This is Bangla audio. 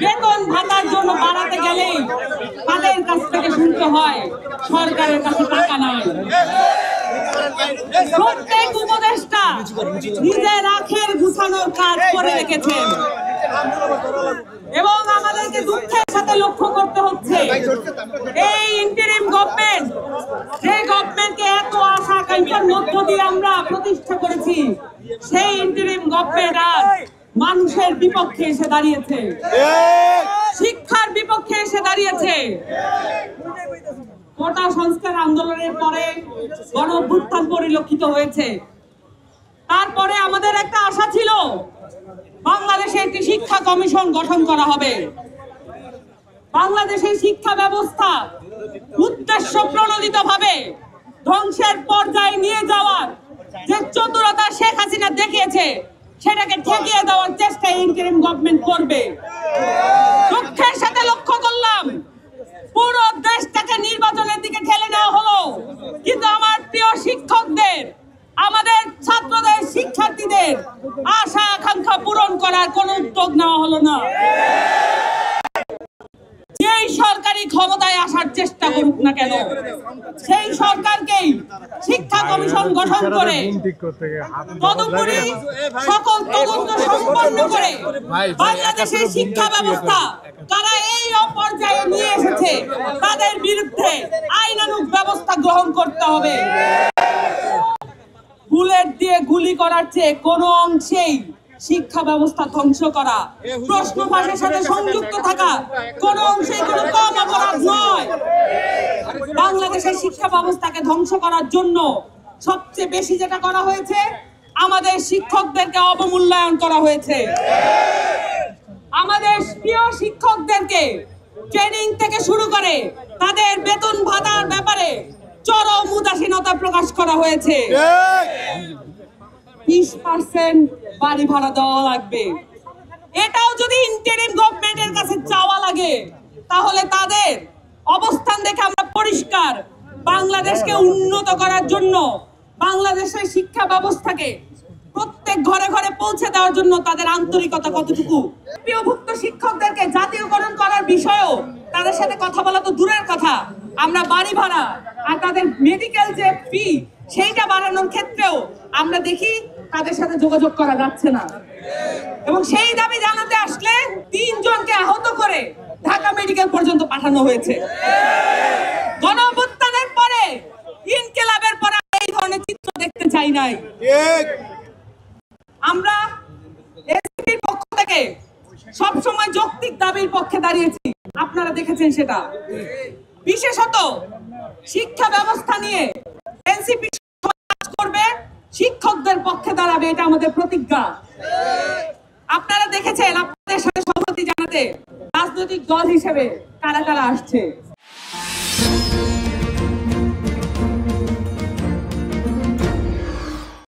বেতন ভাতার জন্য বাড়াতে গেলেই তাদের কাছ থেকে শুনতে হয় সরকারের কাছে টাকা নাই। প্রত্যেক উপদেষ্টা নিজের আখের গুছানোর কাজ করে রেখেছেন এবং আমাদেরকে দুঃখের সাথে লক্ষ্য করতে হচ্ছে এই ইন্টারিম গভর্নমেন্ট, যে গভর্নমেন্টকে এত আশা আকাঙ্ক্ষার মধ্য দিয়ে আমরা প্রতিষ্ঠা করেছি, সেই ইন্টারিম গভর্নমেন্ট আজ মানুষের বিপক্ষে এসে দাঁড়িয়েছে, শিক্ষার বিপক্ষে এসে দাঁড়িয়েছে। কোটা সংস্কার আন্দোলনের পরে গণ অভ্যুত্থান পরিলক্ষিত হয়েছে। তারপরে আমাদের একটা আশা ছিল বাংলাদেশে একটি শিক্ষা কমিশন গঠন করা হবে। বাংলাদেশের শিক্ষা ব্যবস্থা উদ্দেশ্য প্রণোদিত ভাবে ধ্বংসের পর্যায়ে নিয়ে যাওয়ার যে চতুরতা শেখ হাসিনা দেখিয়েছে, সেটাকে ঠেকিয়ে দেওয়ার চেষ্টা ইন্টারিম গভর্নমেন্ট করবে। দুঃখের সাথে লক্ষ্য করলাম পুরো দেশটাকে নির্বাচনের দিকে ঠেলে নেওয়া হলো, কিন্তু আমার প্রিয় শিক্ষকদের, আমাদের ছাত্রদের, শিক্ষার্থীদের আশা আকাঙ্ক্ষা পূরণ করার কোন উদ্যোগ নেওয়া হলো না। যেই সরকারি ক্ষমতায় আসার চেষ্টা করুক না কেন, সেই সরকারকেই শিক্ষা কমিশন গঠন করে তদুপরি সকল তদন্ত সম্পন্ন করে বাংলাদেশের শিক্ষা ব্যবস্থা তারা এই অপর্যায়ে নিয়ে এসেছে, তাদের বিরুদ্ধে আইনানুগ ব্যবস্থা গ্রহণ করতে হবে। বুলেট দিয়ে গুলি করার চেয়ে কোনো অংশেই শিক্ষা ব্যবস্থা ধ্বংস করা, প্রশ্ন ফাঁসের সাথে সংযুক্ত থাকা কোন অংশেই কোনো কম অপরাধ নয়। বাংলাদেশের শিক্ষা ব্যবস্থাকে ধ্বংস করার জন্য সবচেয়ে বেশি যেটা করা হয়েছে, আমাদের শিক্ষকদেরকে অবমূল্যায়ন করা হয়েছে। আমাদের প্রিয় শিক্ষকদেরকে ট্রেনিং থেকে শুরু করে তাদের বেতন ভাতার ব্যাপারে চরম উদাসীনতা প্রকাশ করা হয়েছে। 20% বাড়ি ভাড়া দেওয়া লাগবে, এটাও যদি ইন্টারিম গভর্নমেন্টের কাছে চাওয়া লাগে, তাহলে তাদের অবস্থান দেখে আমরা পরিষ্কার বাংলাদেশকে উন্নত করার জন্য, বাংলাদেশের শিক্ষা ব্যবস্থাকে প্রত্যেক ঘরে ঘরে পৌঁছে দেওয়ার জন্য তাদের আন্তরিকতা কতটুকু। প্রিয়ভুক্ত শিক্ষকদেরকে জাতীয়করণ করার বিষয়েও তাদের সাথে কথা বলা তো দূরের কথা, আমরা বাড়ি ভাড়া আর তাদের মেডিকেল যে ফি সেইটা বাড়ানোর ক্ষেত্রেও আমরা দেখি তাদের সাথে যোগাযোগ করা যাচ্ছে না। এবং সেই দাবি জানাতে আসলে 3 জনকে আহত করে ঢাকা মেডিকেল পর্যন্ত পাঠানো হয়েছে। গণ অভ্যুত্থানের পরে, ইনকিলাবের পরে এই ধরনের চিত্র দেখতে চাই নাই। আমরা এসপির পক্ষ থেকে সবসময় যৌক্তিক দাবির পক্ষে দাঁড়িয়েছি, আপনারা দেখেছেন সেটা। বিশেষত শিক্ষা ব্যবস্থা নিয়ে এনসিপি কাজ করবে, শিক্ষকদের পক্ষে দাঁড়াবে, এটা আমাদের প্রতিজ্ঞা। আপনারা দেখেছেন আপনাদের সাথে সংহতি জানাতে রাজনৈতিক দল হিসেবে কারা কারা আসছে।